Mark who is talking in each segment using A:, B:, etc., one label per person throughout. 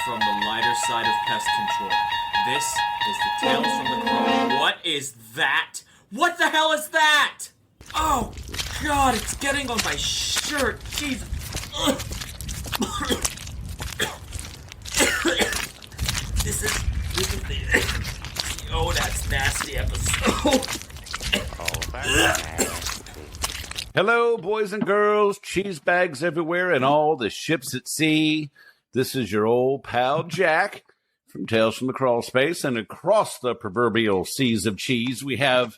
A: from the lighter side of pest control. This is the Tales from the Crawl. What is that? What the hell is that? Oh, God, it's getting on my shirt. Jesus. This is the oh, that's nasty episode.
B: Hello, boys and girls, cheese bags everywhere, and all the ships at sea. This is your old pal Jack from Tales from the Crawl Space, and across the proverbial seas of cheese, we have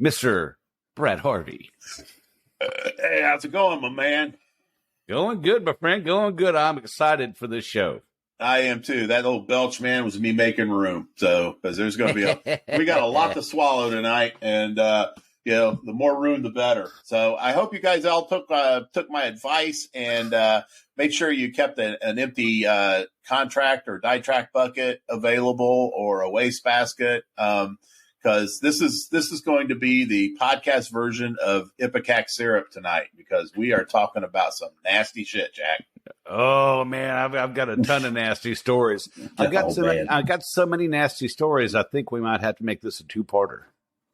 B: Mr. Brad Harvey.
C: Hey, how's it going, my man?
B: Going good, my friend, going good. I'm excited for this show.
C: I am too. That little belch, man, was me making room. So, because there's going to be we got a lot to swallow tonight, and the more room, the better. So, I hope you guys all took my advice and made sure you kept an empty contract or die track bucket available or a waste basket. Because this is going to be the podcast version of Ipecac syrup tonight, because we are talking about some nasty shit, Jack.
B: Oh man, I've got a ton of nasty stories. I've got so many nasty stories. I think we might have to make this a two-parter.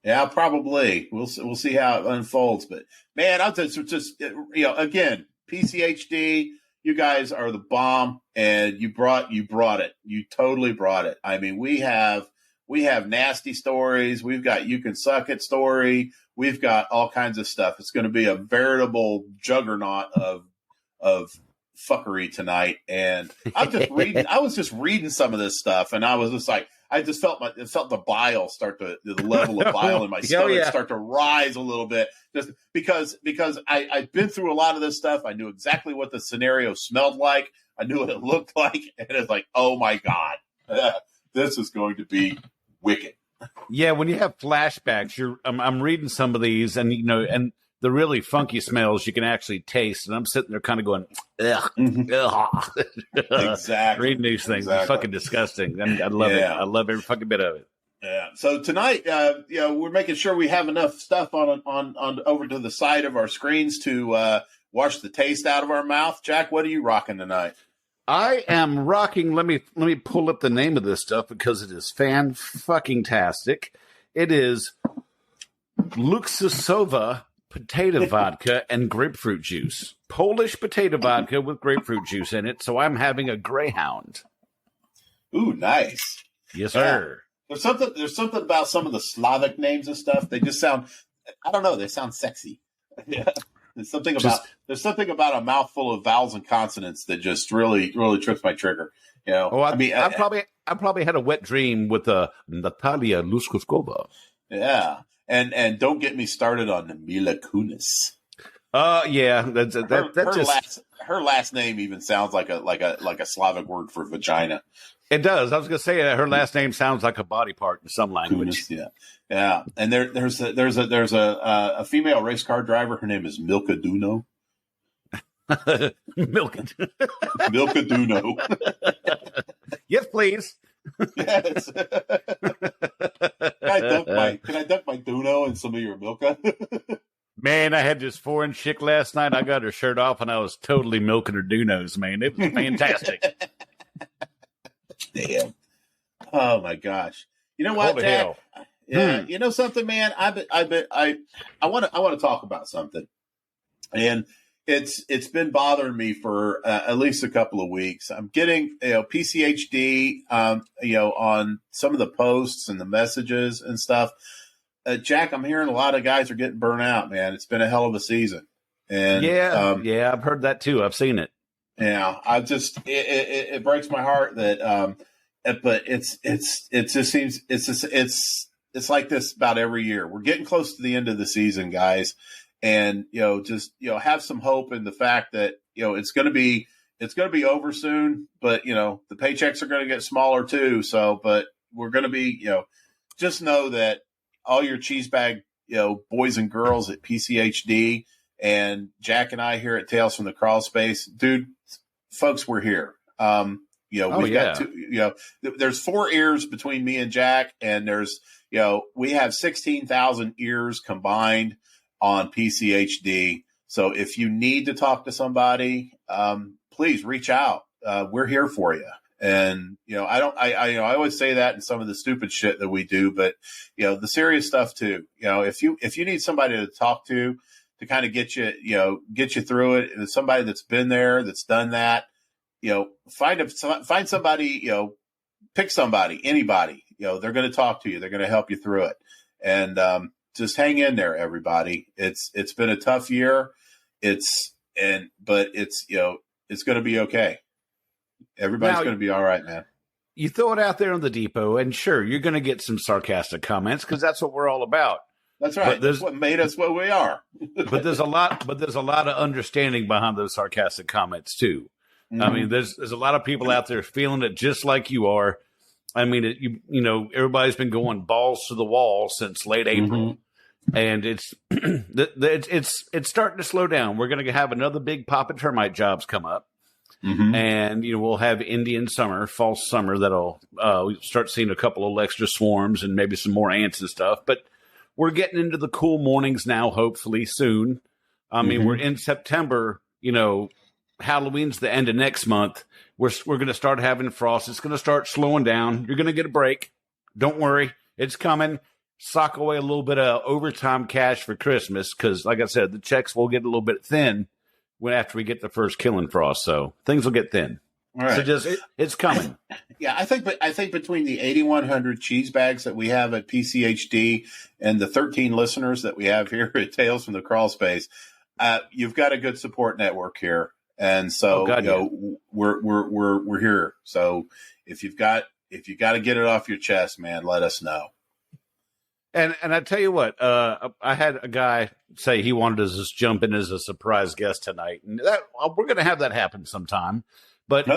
C: Yeah, probably. We'll see how it unfolds. But man, I'll just again, PCHD. You guys are the bomb, and you brought it. You totally brought it. I mean, we have nasty stories. We've got you can suck it story. We've got all kinds of stuff. It's going to be a veritable juggernaut of fuckery tonight. And I was just reading some of this stuff, and I was just like, I just felt the bile the level of bile in my stomach start to rise a little bit, just because I've been through a lot of this stuff. I knew exactly what the scenario smelled like. I knew what it looked like, and it's like, oh my God, this is going to be wicked.
B: Yeah, when you have flashbacks, I'm reading some of these, and and the really funky smells you can actually taste, and I'm sitting there kind of going, ugh, ugh.
C: Exactly.
B: Reading these things, it's fucking disgusting. I love it. I love every fucking bit of it.
C: Yeah. So tonight, we're making sure we have enough stuff on over to the side of our screens to wash the taste out of our mouth. Jack, what are you rocking tonight?
B: I am rocking. Let me pull up the name of this stuff because it is fan-fucking-tastic. It is Luksusowa potato vodka and grapefruit juice. Polish potato vodka with grapefruit juice in it. So I'm having a Greyhound.
C: Ooh, nice.
B: Yes, sir.
C: There's something about some of the Slavic names and stuff. They just sound, I don't know, they sound sexy. Yeah. There's something about a mouthful of vowels and consonants that just really, really trips my trigger.
B: I probably had a wet dream with Natalia Luksuskova.
C: Yeah. And don't get me started on Mila Kunis.
B: Yeah,
C: her last name even sounds like a Slavic word for vagina.
B: It does. I was going to say her last name sounds like a body part in some language.
C: Kunis, yeah. And there's a female race car driver. Her name is Milka Duno.
B: Milka
C: Duno.
B: Yes, please.
C: Yes. Can I dunk my Duno in some of your Milka?
B: Man, I had this foreign chick last night. I got her shirt off, and I was totally milking her Dunos, man. It was fantastic.
C: Damn. Oh, my gosh. You know what, Jack? Yeah, You know something, man? I want to talk about something. And it's been bothering me for at least a couple of weeks. I'm getting PCHD on some of the posts and the messages and stuff. Jack, I'm hearing a lot of guys are getting burnt out, man. It's been a hell of a season. And
B: I've heard that too. I've seen it.
C: Yeah, it breaks my heart that but it just seems it's like this about every year. We're getting close to the end of the season, guys. And, have some hope in the fact that, it's going to be over soon, but, the paychecks are going to get smaller too. So, but we're going to be, just know that all your cheese bag, boys and girls at PCHD and Jack and I here at Tales from the Crawl Space, dude, folks, we're here. We've got two, there's 4 ears between me and Jack, and there's, we have 16,000 ears combined on PCHD. So if you need to talk to somebody, please reach out. We're here for you. And, I always say that in some of the stupid shit that we do, but, the serious stuff too. If you need somebody to talk to kind of get you through it, and somebody that's been there, that's done that, find somebody, pick somebody, anybody, they're going to talk to you. They're going to help you through it. And, just hang in there, everybody. It's been a tough year. But it's going to be okay. Everybody's going to be all right, man.
B: You throw it out there on the depot, and sure, you're going to get some sarcastic comments because that's what we're all about.
C: That's right. That's what made us what we are.
B: but there's a lot of understanding behind those sarcastic comments too. Mm-hmm. I mean, there's a lot of people out there feeling it just like you are. I mean, everybody's been going balls to the wall since late April, and it's starting to slow down. We're going to have another big pop of termite jobs come up. Mm-hmm. And, we'll have Indian summer, false summer, that'll start seeing a couple of extra swarms and maybe some more ants and stuff. But we're getting into the cool mornings now, hopefully soon. I mean, we're in September, Halloween's the end of next month. We're going to start having frost. It's going to start slowing down. You're going to get a break. Don't worry. It's coming. Sock away a little bit of overtime cash for Christmas because, like I said, the checks will get a little bit thin after we get the first killing frost, so things will get thin. All right. So it's coming.
C: Yeah, I think between the 8,100 cheese bags that we have at PCHD and the 13 listeners that we have here at Tales from the Crawl Space, you've got a good support network here, and so we're here. So if you got to get it off your chest, man, let us know.
B: And I tell you what, I had a guy say he wanted to just jump in as a surprise guest tonight, and we're going to have that happen sometime. But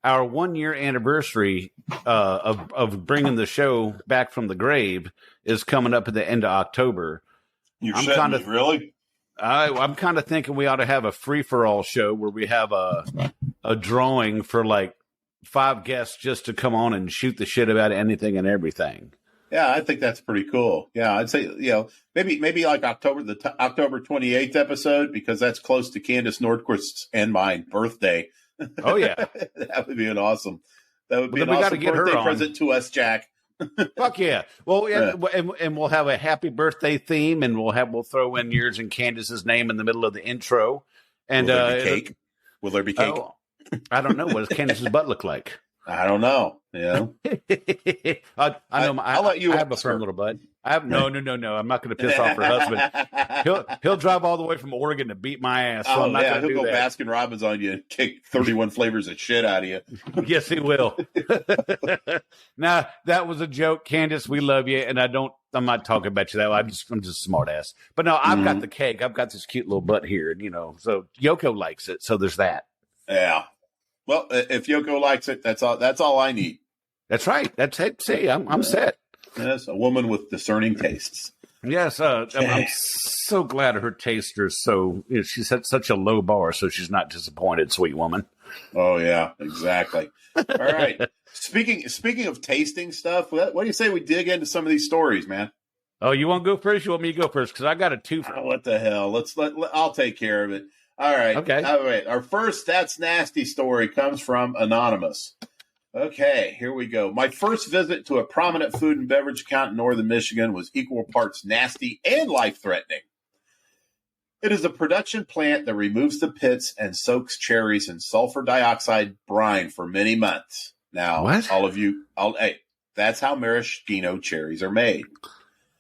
B: our 1 year anniversary of bringing the show back from the grave is coming up at the end of October.
C: Really?
B: I'm kind of thinking we ought to have a free for all show where we have a drawing for like 5 guests just to come on and shoot the shit about anything and everything.
C: Yeah, I think that's pretty cool. Yeah, I'd say, maybe like October 28th episode, because that's close to Candace Nordquist's and my birthday.
B: Oh, yeah.
C: That would be an awesome birthday present to us, Jack.
B: Fuck yeah. Well, and we'll have a happy birthday theme, and we'll throw in yours and Candace's name in the middle of the intro. And
C: will there be cake? Will there be cake?
B: I don't know. What does Candace's butt look like?
C: I don't know.
B: I know. I'll let you. I have a firm little butt. No. I'm not going to piss off her husband. He'll drive all the way from Oregon to beat my ass. So I'm not going to do that.
C: He'll go Baskin Robbins on you and kick 31 flavors of shit out of you.
B: Yes, he will. Now that was a joke, Candace. We love you, and I'm not talking about you that way. I'm just a smart ass. But no, I've got the cake. I've got this cute little butt here, and so Yoko likes it. So there's that.
C: Yeah. Well, if Yoko likes it, that's all I need.
B: That's right. That's it. See, I'm set.
C: Yes, a woman with discerning tastes.
B: Yes, I'm so glad her tastes are so. She's at such a low bar, so she's not disappointed. Sweet woman.
C: Oh yeah, exactly. All right. Speaking of tasting stuff, what do you say we dig into some of these stories, man?
B: Oh, you want to go first? You want me to go first? Because I got a two.
C: What the hell? I'll take care of it. All right.
B: Okay.
C: All right. Our first That's Nasty story comes from Anonymous. Okay, here we go. My first visit to a prominent food and beverage account in northern Michigan was equal parts nasty and life-threatening. It is a production plant that removes the pits and soaks cherries in sulfur dioxide brine for many months. Now,
B: what?
C: Hey, that's how maraschino cherries are made.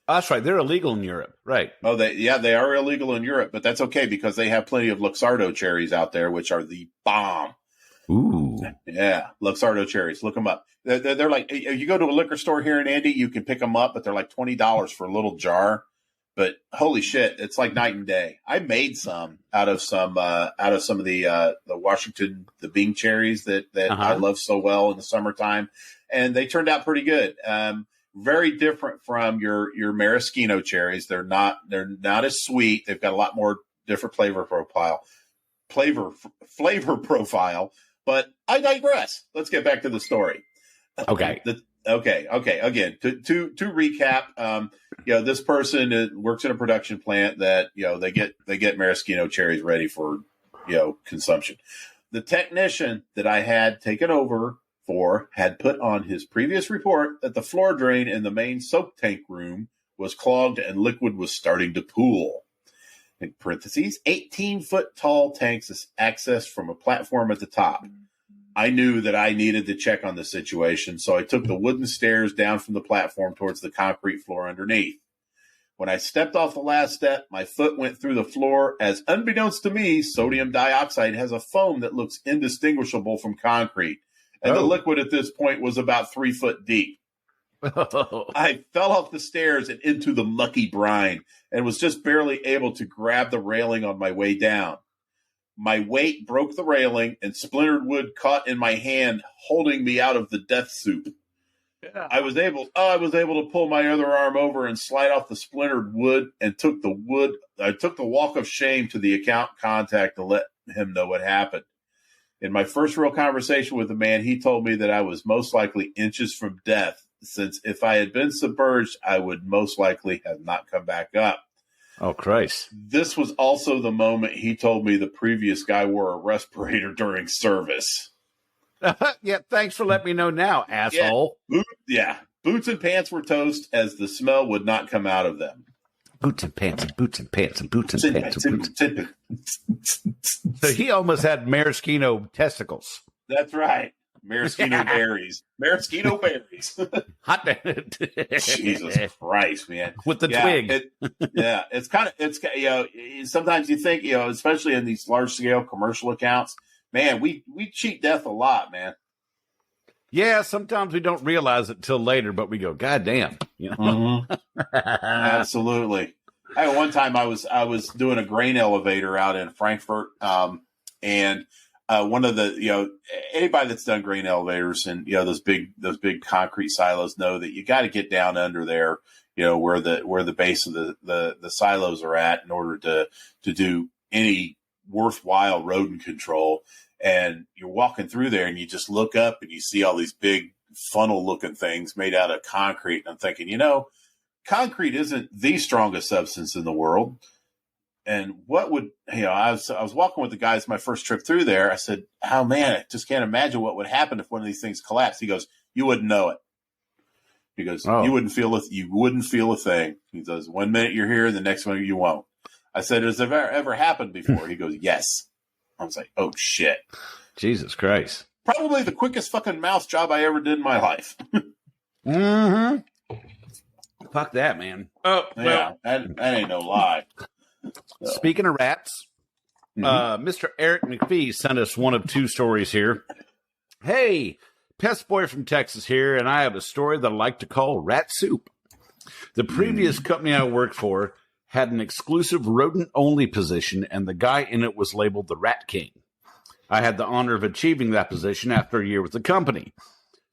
B: That's right. They're illegal in Europe. Right.
C: Oh, they are illegal in Europe, but that's okay because they have plenty of Luxardo cherries out there, which are the bomb.
B: Ooh.
C: Yeah. Luxardo cherries. Look them up. They're like, you go to a liquor store here in Andy, you can pick them up, but they're like $20 for a little jar. But holy shit, it's like night and day. I made some out of some of the Washington, the Bing cherries that I love so well in the summertime. And they turned out pretty good. Very different from your maraschino cherries. They're not as sweet. They've got a lot more different flavor profile. But I digress. Let's get back to the story.
B: Okay.
C: Okay. Again, to recap, this person works in a production plant that they get maraschino cherries ready for consumption. The technician that I had taken over for had put on his previous report that the floor drain in the main soak tank room was clogged and liquid was starting to pool. In parentheses, 18-foot tall tanks is accessed from a platform at the top. I knew that I needed to check on the situation, so I took the wooden stairs down from the platform towards the concrete floor underneath. When I stepped off the last step, my foot went through the floor as, unbeknownst to me, sodium dioxide has a foam that looks indistinguishable from concrete. And the liquid at this point was about 3 foot deep. I fell off the stairs and into the mucky brine and was just barely able to grab the railing on my way down. My weight broke the railing and splintered wood caught in my hand, holding me out of the death soup. Yeah. I was able to pull my other arm over and slide off the splintered wood and took the walk of shame to the account contact to let him know what happened. In my first real conversation with the man, he told me that I was most likely inches from death, since if I had been submerged, I would most likely have not come back up.
B: Oh, Christ.
C: This was also the moment he told me the previous guy wore a respirator during service.
B: Yeah, thanks for letting me know now, asshole.
C: Boots and pants were toast, as the smell would not come out of them.
B: Boots and pants and boots and pants and boots and pants and boots and pants. So he almost had maraschino testicles.
C: That's right. Maraschino berries. Maraschino berries.
B: Hot.
C: Jesus Christ, man.
B: With the twig.
C: It's sometimes you think, especially in these large scale commercial accounts, man, we cheat death a lot, man.
B: Yeah, sometimes we don't realize it till later, but we go, God damn.
C: Mm-hmm. Absolutely. One time I was doing a grain elevator out in Frankfurt, and one of the, anybody that's done grain elevators and, those big concrete silos know that you got to get down under there, where the base of the silos are at in order to do any worthwhile rodent control. And you're walking through there and you just look up and you see all these big funnel looking things made out of concrete. And I'm thinking, concrete isn't the strongest substance in the world. And what would, I was walking with the guys my first trip through there. I said, oh man, I just can't imagine what would happen if one of these things collapsed. He goes, you wouldn't know it. He goes, you wouldn't feel a thing. He goes, 1 minute you're here, the next one you won't. I said, has it ever happened before? He goes, yes. I was like, oh shit.
B: Jesus Christ.
C: Probably the quickest fucking mouse job I ever did in my life.
B: Mm-hmm. Fuck that, man.
C: Oh, yeah, that ain't no lie. So.
B: Speaking of rats, Mr. Eric McPhee sent us one of two stories here. Hey, Pest Boy from Texas here, and I have a story that I like to call Rat Soup. The previous company I worked for had an exclusive rodent-only position, and the guy in it was labeled the Rat King. I had the honor of achieving that position after a year with the company.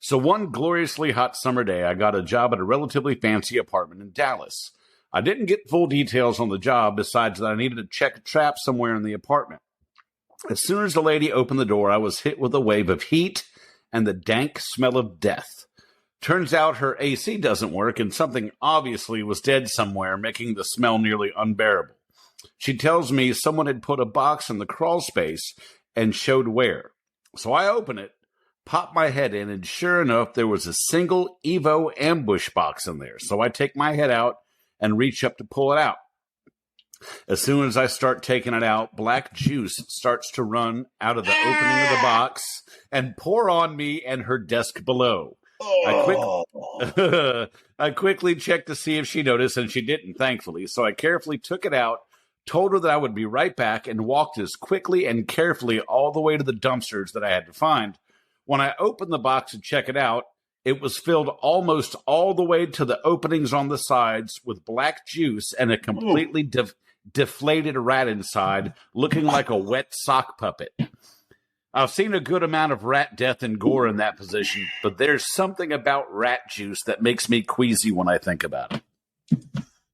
B: So one gloriously hot summer day, I got a job at a relatively fancy apartment in Dallas. I didn't get full details on the job, besides that I needed to check a trap somewhere in the apartment. As soon as the lady opened the door, I was hit with a wave of heat and the dank smell of death. Turns out her AC doesn't work, and something obviously was dead somewhere, making the smell nearly unbearable. She tells me someone had put a box in the crawl space and showed where. So I open it, pop my head in, and sure enough, there was a single Evo ambush box in there. So I take my head out and reach up to pull it out. As soon as I start taking it out, black juice starts to run out of the opening of the box and pour on me and her desk below. I quickly checked to see if she noticed, and she didn't, thankfully. So I carefully took it out, told her that I would be right back, and walked as quickly and carefully all the way to the dumpsters that I had to find. When I opened the box to check it out, it was filled almost all the way to the openings on the sides with black juice and a completely deflated rat inside, looking like a wet sock puppet. I've seen a good amount of rat death and gore in that position, but there's something about rat juice that makes me queasy when I think about it.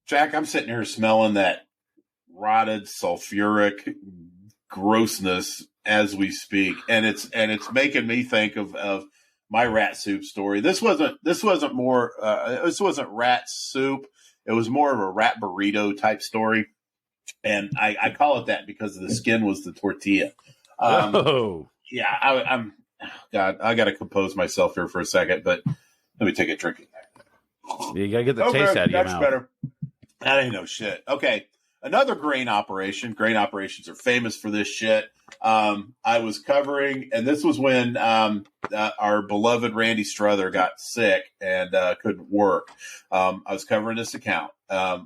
C: Jack, I'm sitting here smelling that rotted sulfuric grossness as we speak, and it's making me think of my rat soup story. This wasn't rat soup. It was more of a rat burrito type story, and I call it that because the skin was the tortilla. Yeah, God, I got to compose myself here for a second, but let me take a drink.
B: You got to get the taste out of your mouth.
C: Better. That ain't no shit. Okay. Another grain operation. Grain operations are famous for this shit. I was covering, and this was when our beloved Randy Struther got sick and couldn't work. I was covering this account.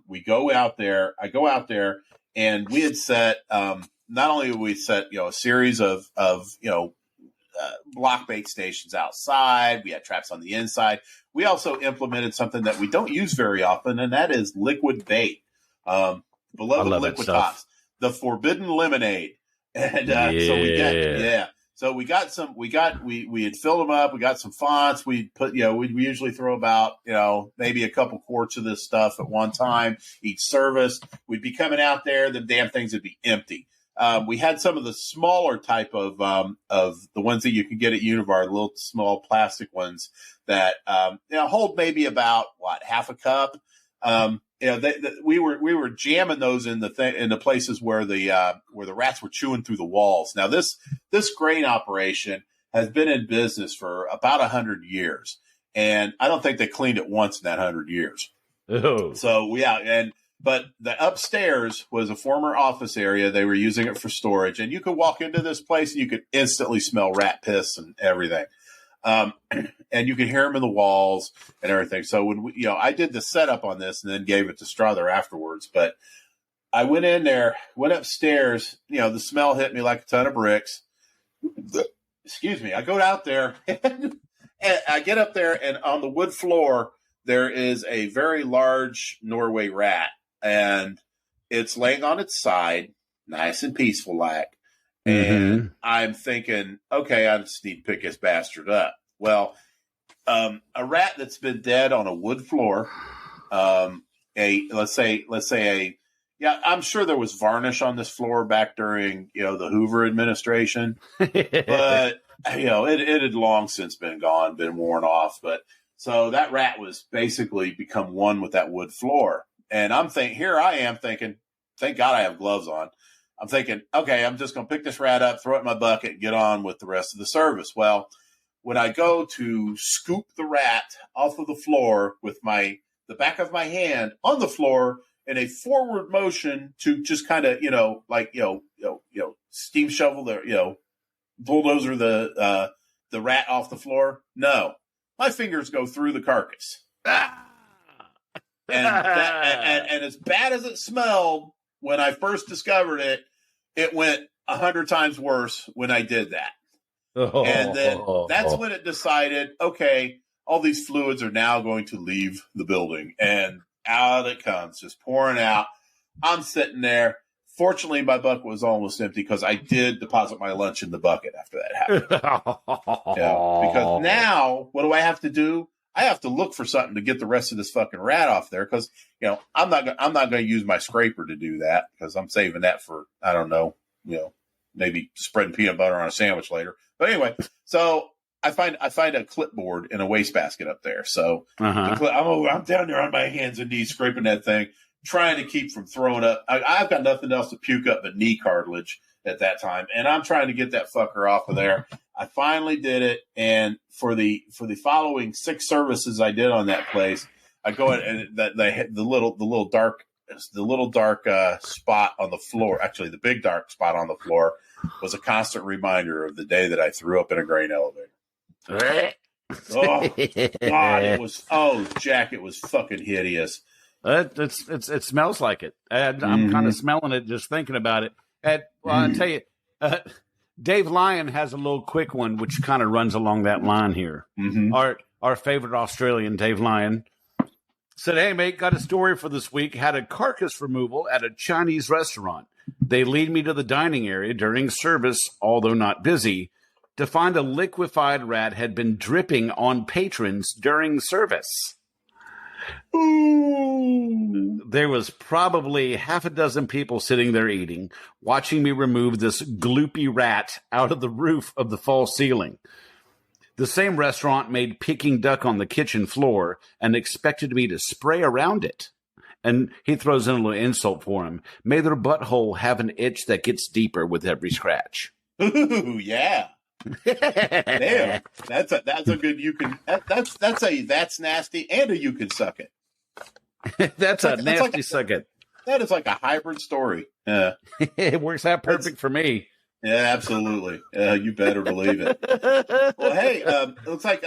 C: We go out there. I go out there, and we had set. Not only did we set, a series of block bait stations outside. We had traps on the inside. We also implemented something that we don't use very often, and that is liquid bait. Beloved liquid tops, the forbidden lemonade. And so we got some, we had filled them up. We got some fonts. We put, we usually throw about, maybe a couple quarts of this stuff at one time, each service. We'd be coming out there. The damn things would be empty. We had some of the smaller type of the ones that you can get at Univar, the little small plastic ones that, hold maybe about half a cup. We were jamming those in the places where the rats were chewing through the walls. Now this grain operation has been in business for about 100 years, and I don't think they cleaned it once in that 100 years.
B: Oh.
C: So but the upstairs was a former office area. They were using it for storage, and you could walk into this place and you could instantly smell rat piss and everything. And you could hear them in the walls and everything. So when I did the setup on this and then gave it to Strother afterwards, but I went in there, went upstairs, the smell hit me like a ton of bricks. Excuse me. I go out there and I get up there, and on the wood floor, there is a very large Norway rat, and it's laying on its side, nice and peaceful like. And I'm thinking, okay, I just need to pick this bastard up. Well, a rat that's been dead on a wood floor, I'm sure there was varnish on this floor back during, the Hoover administration, but it had long since been gone, been worn off. But so that rat was basically become one with that wood floor. And here I am thinking, thank God I have gloves on. I'm thinking, okay, I'm just going to pick this rat up, throw it in my bucket, and get on with the rest of the service. Well, when I go to scoop the rat off of the floor with the back of my hand on the floor in a forward motion to just kind of, steam shovel bulldozer the rat off the floor. No, my fingers go through the carcass. And as bad as it smelled when I first discovered it, it went 100 times worse when I did that. And then that's when it decided, okay, all these fluids are now going to leave the building. And out it comes, just pouring out. I'm sitting there. Fortunately, my bucket was almost empty because I did deposit my lunch in the bucket after that happened. Because now, what do I have to do? I have to look for something to get the rest of this fucking rat off there because, I'm not going to use my scraper to do that because I'm saving that for, I don't know, maybe spreading peanut butter on a sandwich later. But anyway, so I find a clipboard in a wastebasket up there. So I'm down there on my hands and knees scraping that thing, trying to keep from throwing up. I've got nothing else to puke up but knee cartilage at that time, and I'm trying to get that fucker off of there. I finally did it, and for the following 6 services I did on that place, I go in and the little dark spot on the floor. Actually, the big dark spot on the floor was a constant reminder of the day that I threw up in a grain elevator. Oh God, it was. Oh, Jack, it was fucking hideous.
B: It smells like it. And I'm kind of smelling it just thinking about it. And I'll tell you, Dave Lyon has a little quick one, which kind of runs along that line here. Our favorite Australian, Dave Lyon, said, "Hey, mate, got a story for this week. Had a carcass removal at a Chinese restaurant. They lead me to the dining area during service, although not busy, to find a liquefied rat had been dripping on patrons during service. Ooh. There was probably half a dozen people sitting there eating, watching me remove this gloopy rat out of the roof of the false ceiling. The same restaurant made Peking duck on the kitchen floor and expected me to spray around it." And he throws in a little insult for him. "May their butthole have an itch that gets deeper with every scratch."
C: Ooh, yeah. Damn, that's a good that's nasty and a you can suck it.
B: That's a nasty suck it.
C: That is like a hybrid story.
B: It works out perfect for me.
C: Yeah, absolutely. You better believe it. Well, hey, it looks like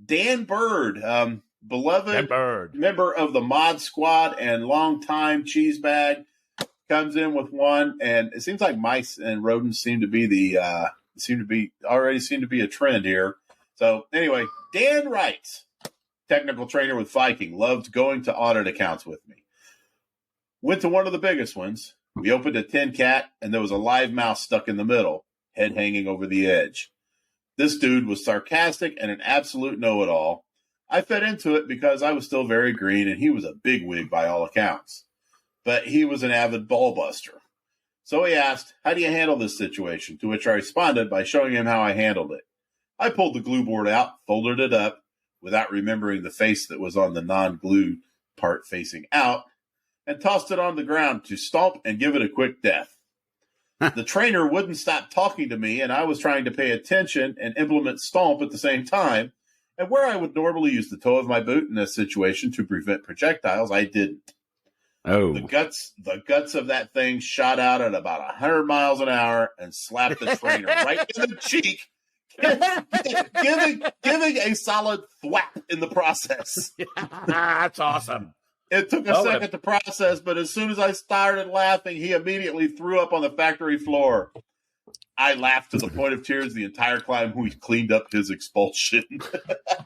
C: Dan Bird, beloved
B: Dan Bird,
C: member of the Mod Squad and longtime cheese bag, comes in with one, and it seems like mice and rodents seem to be a trend here. So anyway, Dan writes, technical trainer with Viking, loved going to audit accounts with me. Went to one of the biggest ones. We opened a tin cat, and there was a live mouse stuck in the middle, head hanging over the edge. This dude was sarcastic and an absolute know-it-all. I fed into it because I was still very green, and he was a bigwig by all accounts. But he was an avid ball buster. So he asked, how do you handle this situation? To which I responded by showing him how I handled it. I pulled the glue board out, folded it up, without remembering the face that was on the non-glued part facing out, and tossed it on the ground to stomp and give it a quick death. The trainer wouldn't stop talking to me, and I was trying to pay attention and implement stomp at the same time. And where I would normally use the toe of my boot in this situation to prevent projectiles, I didn't.
B: Oh,
C: the guts of that thing shot out at about 100 miles an hour and slapped the trainer right in the cheek, giving a solid thwap in the process.
B: That's awesome.
C: It took a second to process, but as soon as I started laughing, he immediately threw up on the factory floor. I laughed to the point of tears the entire time we cleaned up his expulsion.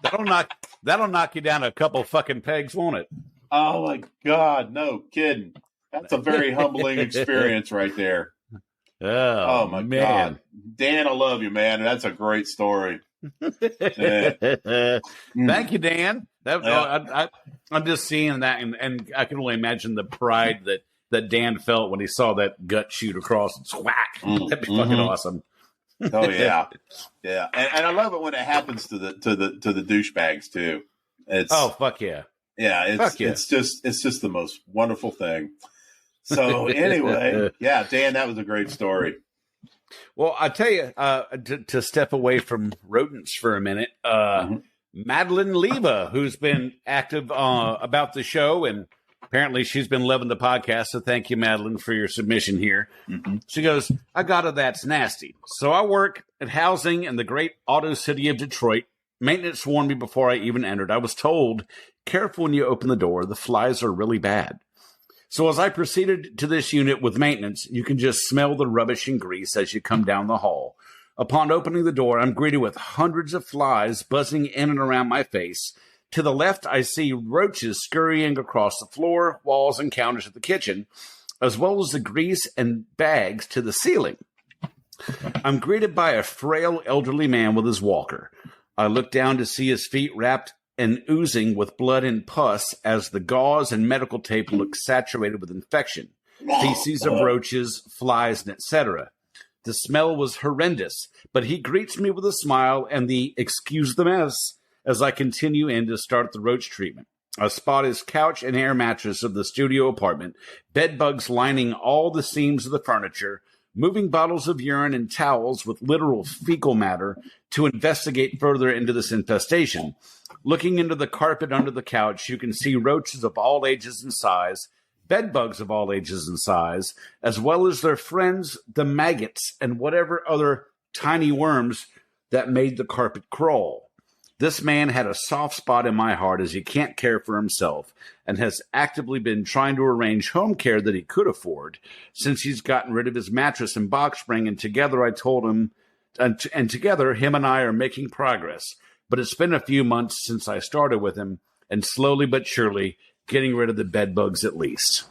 B: That'll knock you down a couple fucking pegs, won't it?
C: Oh my God, no kidding. That's a very humbling experience right there.
B: Oh
C: my
B: man.
C: God. Dan, I love you, man. That's a great story.
B: Yeah. Thank you, Dan. I'm just seeing that, and I can only imagine the pride that Dan felt when he saw that gut shoot across and whack. That'd be fucking awesome.
C: Oh yeah, yeah, and I love it when it happens to the douchebags too. It's
B: fuck yeah,
C: yeah. It's just the most wonderful thing. So anyway, yeah, Dan, that was a great story.
B: Well, I tell you, to step away from rodents for a minute, Madeline Leva, who's been active about the show, and apparently she's been loving the podcast, so thank you, Madeline, for your submission here. She goes, I got it, that's nasty. So I work at housing in the great auto city of Detroit. Maintenance warned me before I even entered. I was told, careful when you open the door, the flies are really bad. So as I proceeded to this unit with maintenance, you can just smell the rubbish and grease as you come down the hall. Upon opening the door, I'm greeted with hundreds of flies buzzing in and around my face. To the left, I see roaches scurrying across the floor, walls, and counters of the kitchen, as well as the grease and bags to the ceiling. I'm greeted by a frail elderly man with his walker. I look down to see his feet wrapped and oozing with blood and pus as the gauze and medical tape look saturated with infection, feces of roaches, flies, and etc. The smell was horrendous, but he greets me with a smile and the excuse the mess as I continue in to start the roach treatment. I spot his couch and air mattress of the studio apartment, bed bugs lining all the seams of the furniture, moving bottles of urine and towels with literal fecal matter to investigate further into this infestation. Looking into the carpet under the couch, you can see roaches of all ages and size, bed bugs of all ages and size, as well as their friends, the maggots, and whatever other tiny worms that made the carpet crawl. This man had a soft spot in my heart as he can't care for himself and has actively been trying to arrange home care that he could afford since he's gotten rid of his mattress and box spring, and together I told him, and together him and I are making progress. But it's been a few months since I started with him, and slowly but surely getting rid of the bed bugs at least.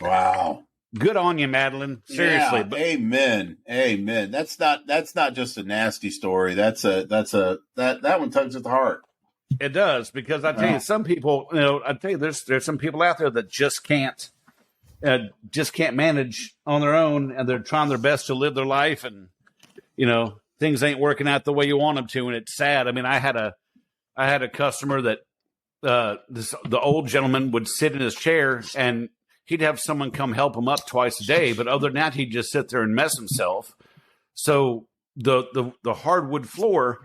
C: Wow.
B: Good on you, Madeline. Seriously.
C: Yeah, amen. Amen. That's not just a nasty story. That one tugs at the heart.
B: It does, because I tell you, some people, there's some people out there that just can't manage on their own, and they're trying their best to live their life, and things ain't working out the way you want them to, and it's sad. I mean, I had a customer that the old gentleman would sit in his chair and he'd have someone come help him up twice a day, but other than that, he'd just sit there and mess himself. So the hardwood floor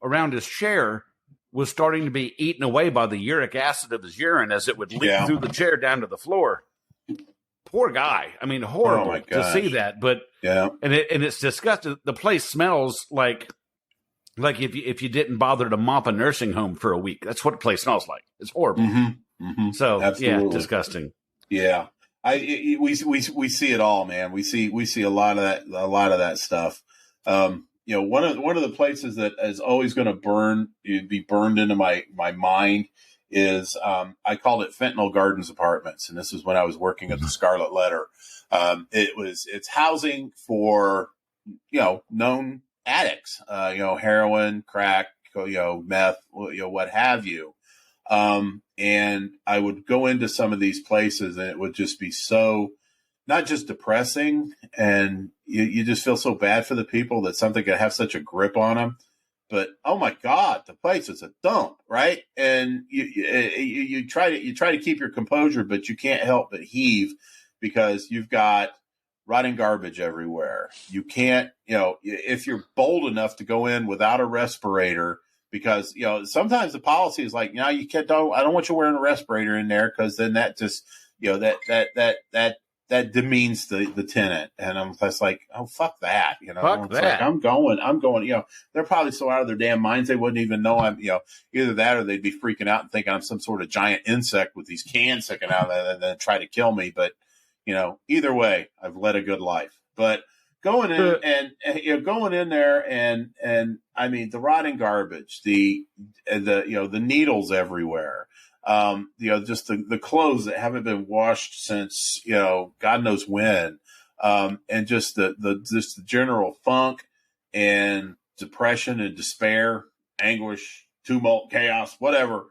B: around his chair was starting to be eaten away by the uric acid of his urine as it would leak through the chair down to the floor. Poor guy. I mean, horrible to see that. But and it's disgusting. The place smells like if you didn't bother to mop a nursing home for a week. That's what the place smells like. It's horrible. So absolutely. Yeah, disgusting.
C: Yeah, we see it all, man. We see a lot of that stuff. One of the places that is always going to be burned into my mind is I called it Fentanyl Gardens Apartments, and this is when I was working at the Scarlet Letter. It's housing for known addicts, heroin, crack, meth, what have you. And I would go into some of these places, and it would just be so not just depressing, and you just feel so bad for the people that something could have such a grip on them. But oh my God, the place is a dump, right? And you try to keep your composure, but you can't help but heave because you've got rotting garbage everywhere. You can't, if you're bold enough to go in without a respirator, because sometimes the policy is like, you can't. I don't want you wearing a respirator in there because then that just that demeans the tenant. And I'm just like, oh, fuck that.
B: Fuck that.
C: Like, I'm going, they're probably so out of their damn minds. They wouldn't even know I'm, either that or they'd be freaking out and thinking I'm some sort of giant insect with these cans sticking out and then try to kill me. But, either way, I've led a good life, but going in going in there and I mean, the rotting garbage, the needles everywhere. Just the clothes that haven't been washed since, God knows when. And just the general funk and depression and despair, anguish, tumult, chaos, whatever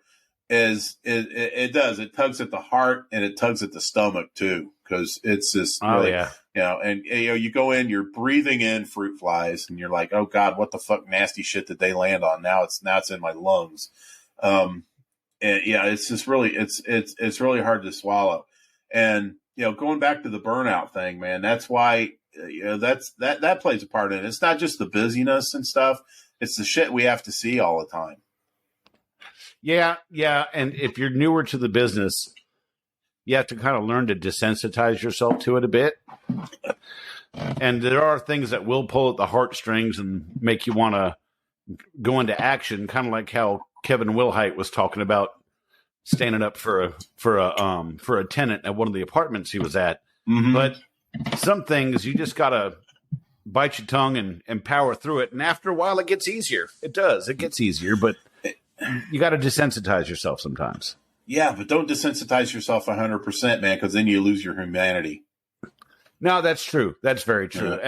C: it tugs at the heart and it tugs at the stomach too. Cause it's just, you go in, you're breathing in fruit flies and you're like, oh God, what the fuck nasty shit did they land on? Now it's in my lungs. And yeah, it's just really, it's really hard to swallow. And, going back to the burnout thing, man, that's why, that plays a part in it. It's not just the busyness and stuff. It's the shit we have to see all the time.
B: Yeah. Yeah. And if you're newer to the business, you have to kind of learn to desensitize yourself to it a bit. And there are things that will pull at the heartstrings and make you want to go into action, kind of like how Kevin Wilhite was talking about standing up for a tenant at one of the apartments he was at. Mm-hmm. But some things you just gotta bite your tongue and power through it. And after a while, it gets easier. It does. It gets easier, but you got to desensitize yourself sometimes.
C: Yeah, but don't desensitize yourself 100%, man, because then you lose your humanity.
B: No, that's true. That's very true.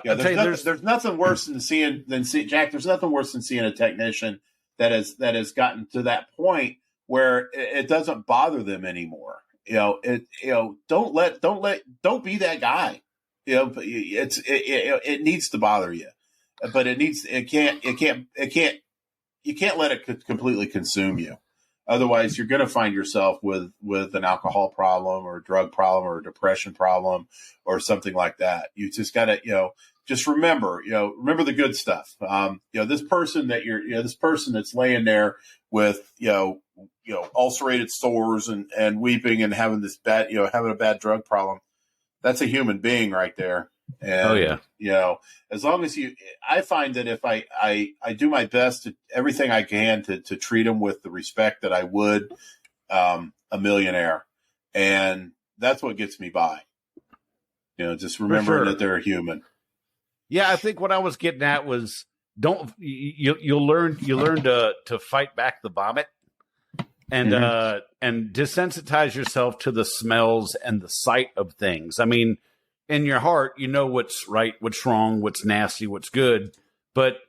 C: There's nothing worse than seeing Jack. There's nothing worse than seeing a technician that has gotten to that point where it doesn't bother them anymore. Don't be that guy. It needs to bother you, but you can't let it completely consume you. Otherwise, you're going to find yourself with an alcohol problem or a drug problem or a depression problem or something like that. You just got to, just remember the good stuff. This person this person that's laying there with, ulcerated sores and weeping and having this bad, having a bad drug problem. That's a human being right there. And, as long as I find that if I do my best to everything I can to treat them with the respect that I would a millionaire. And that's what gets me by. Just remembering that they're a human.
B: Yeah. I think what I was getting at was you'll learn to fight back the vomit and, and desensitize yourself to the smells and the sight of things. I mean, in your heart, what's right, what's wrong, what's nasty, what's good, but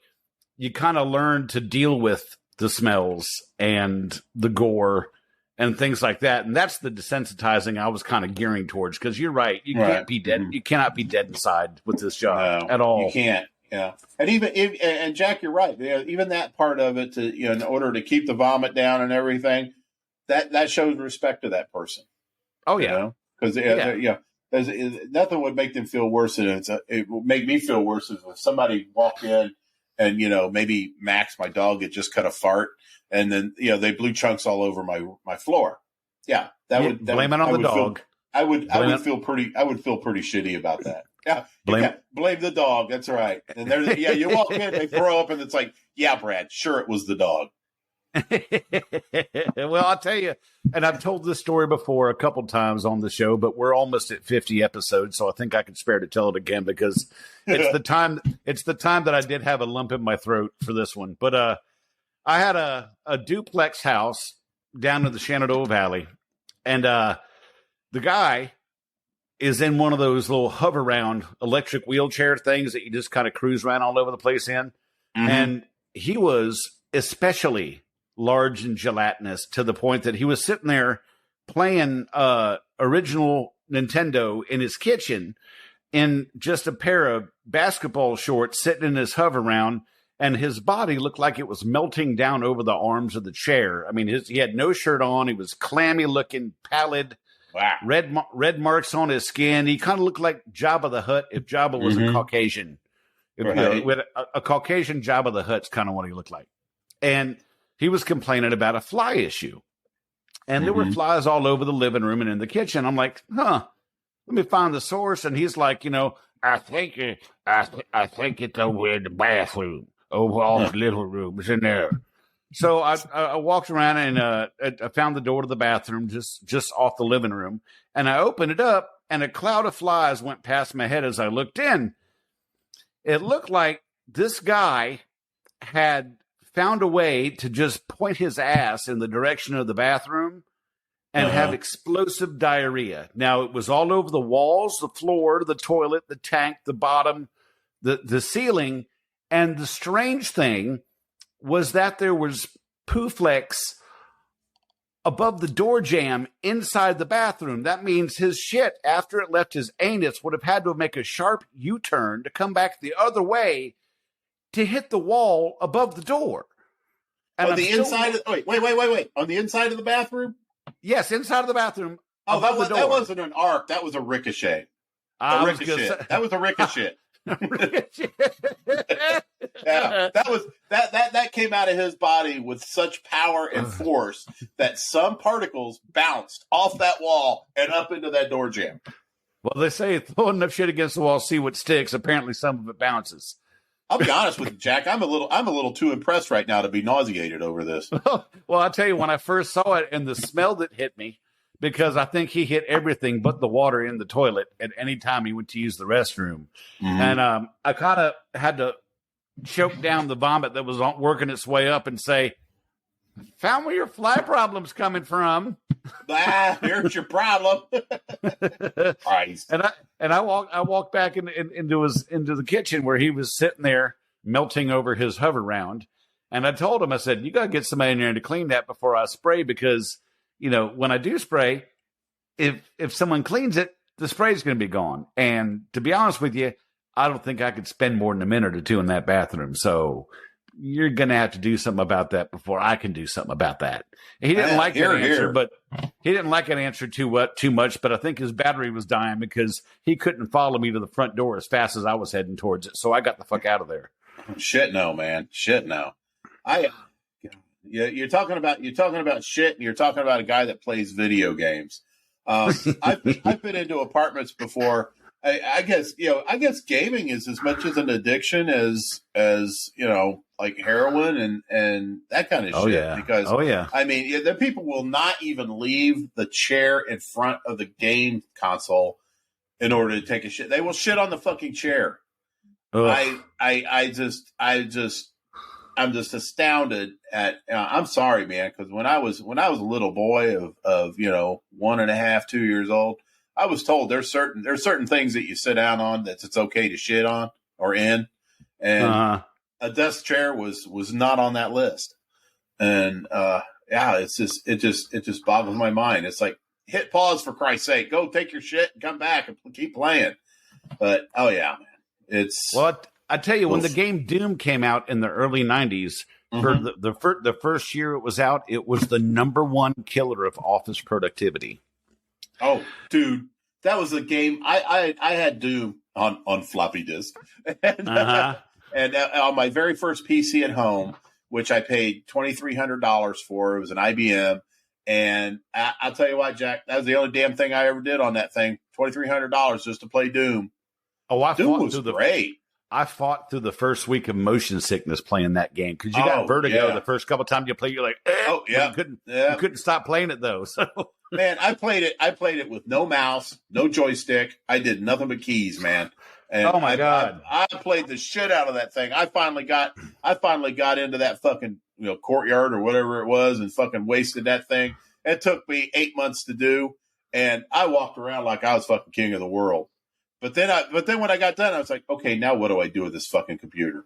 B: you kind of learn to deal with the smells and the gore and things like that. And that's the desensitizing I was kind of gearing towards, because you're right. You can't be dead. You cannot be dead inside with this job at all.
C: You can't. Yeah. And and Jack, you're right. Even that part of it to, in order to keep the vomit down and everything, that shows respect to that person.
B: Oh yeah.
C: Because nothing would make them feel worse than it would make me feel worse if somebody walked in and, maybe Max, my dog, had just cut a fart and then, they blew chunks all over my floor. Yeah.
B: Blame it on the dog.
C: I would feel pretty shitty about that. Yeah. Blame the dog. That's right. And you walk in, they throw up and it's like, yeah, Brad, sure. It was the dog.
B: Well, I'll tell you, and I've told this story before a couple times on the show, but we're almost at 50 episodes, so I think I can spare to tell it again because it's the time that I did have a lump in my throat for this one. But I had a duplex house down in the Shenandoah Valley, and the guy is in one of those little hover round electric wheelchair things that you just kind of cruise around all over the place in. Mm-hmm. And he was especially large and gelatinous to the point that he was sitting there playing original Nintendo in his kitchen in just a pair of basketball shorts sitting in his hover round, and his body looked like it was melting down over the arms of the chair. I mean, he had no shirt on. He was clammy looking, pallid, wow. Red marks on his skin. He kind of looked like Jabba the Hutt if Jabba was a Caucasian. With a Caucasian Jabba the Hutt's kind of what he looked like. And he was complaining about a fly issue. And there were flies all over the living room and in the kitchen. I'm like, let me find the source. And he's like, I think it's over in the bathroom, over all the little rooms in there. So I walked around and I found the door to the bathroom just off the living room. And I opened it up and a cloud of flies went past my head as I looked in. It looked like this guy had found a way to just point his ass in the direction of the bathroom and have explosive diarrhea. Now, it was all over the walls, the floor, the toilet, the tank, the bottom, the ceiling. And the strange thing was that there was poo flecks above the door jamb inside the bathroom. That means his shit, after it left his anus, would have had to make a sharp U-turn to come back the other way to hit the wall above the door. And
C: on the inside of, wait. On the inside of the bathroom?
B: Yes, inside of the bathroom.
C: Oh, that wasn't an arc. That was a ricochet. That was a ricochet. Yeah, that came out of his body with such power and force that some particles bounced off that wall and up into that door jamb.
B: Well, they say throw enough shit against the wall, see what sticks. Apparently, some of it bounces.
C: I'll be honest with you, Jack. I'm a little too impressed right now to be nauseated over this.
B: Well, I'll tell you, when I first saw it and the smell that hit me, because I think he hit everything but the water in the toilet at any time he went to use the restroom. And I kind of had to choke down the vomit that was working its way up and say, found where your fly problem's coming from.
C: Here's your problem. Christ.
B: And I walked back into the kitchen where he was sitting there melting over his hover round. And I told him, I said, you got to get somebody in there to clean that before I spray, because when I do spray, if someone cleans it, the spray is going to be gone. And to be honest with you, I don't think I could spend more than a minute or two in that bathroom. So you're going to have to do something about that before I can do something about that. And he didn't like that answer, but he didn't like an answer too much. But I think his battery was dying because he couldn't follow me to the front door as fast as I was heading towards it. So I got the fuck out of there.
C: Shit, no, man. Shit, no. You're talking about shit, and you're talking about a guy that plays video games. I've been into apartments before. I guess gaming is as much as an addiction as like heroin and that kind of shit.
B: Yeah.
C: Because I mean, the people will not even leave the chair in front of the game console in order to take a shit. They will shit on the fucking chair. Ugh. I'm just astounded at. I'm sorry, man, because when I was a little boy of 1.5, 2 years old, I was told there's certain things that you sit down on that it's okay to shit on or in, and a desk chair was not on that list. And it just boggles my mind. It's like, hit pause for Christ's sake, go take your shit and come back and keep playing. But man, it's
B: I tell you, when the game Doom came out in the early 90s, for the first year it was out, it was the #1 killer of office productivity.
C: Oh, dude, that was a game. I had Doom on floppy disk, and, and on my very first PC at home, which I paid $2,300 for. It was an IBM, and I'll tell you what, Jack, that was the only damn thing I ever did on that thing. $2,300 just to play Doom.
B: Oh,
C: Doom was great.
B: I fought through the first week of motion sickness playing that game because you got vertigo the first couple times you play. You're like, you couldn't stop playing it though. So
C: man, I played it with no mouse, no joystick. I did nothing but keys, man. And
B: oh my god,
C: I played the shit out of that thing. I finally got into that fucking courtyard or whatever it was and fucking wasted that thing. It took me 8 months to do, and I walked around like I was fucking king of the world. But then when I got done, I was like, okay, now what do I do with this fucking computer?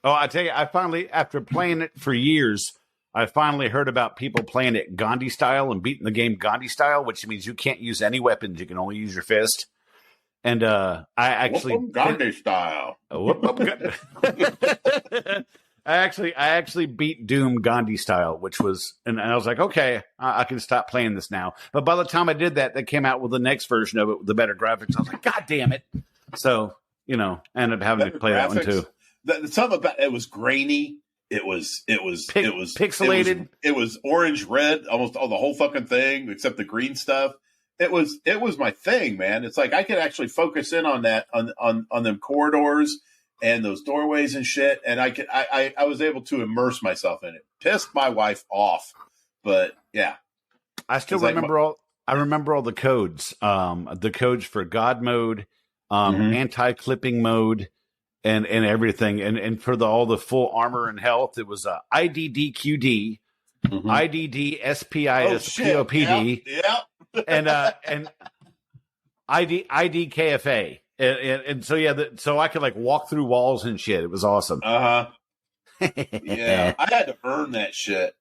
B: Oh, I tell you, I finally, after playing it for years, I finally heard about people playing it Gandhi style and beating the game Gandhi style, which means you can't use any weapons. You can only use your fist. And I actually
C: Gandhi style.
B: I actually beat Doom Gandhi style, which was, and I was like, okay, I can stop playing this now. But by the time I did that, they came out with the next version of it with the better graphics. I was like, God damn it! So I ended up having to play that one too.
C: Something about it was grainy. It was
B: pixelated.
C: It was orange red, almost all the whole fucking thing except the green stuff. It was my thing, man. It's like I could actually focus in on that on them corridors and those doorways and shit, and I was able to immerse myself in it. Pissed my wife off, but yeah.
B: I still remember all the codes. The codes for God mode, anti-clipping mode, and everything, and for all the full armor and health, it was IDDQD, IDDSPISPOPD, and IDKFA. And so so I could like walk through walls and shit. It was awesome.
C: Yeah, I had to earn that shit.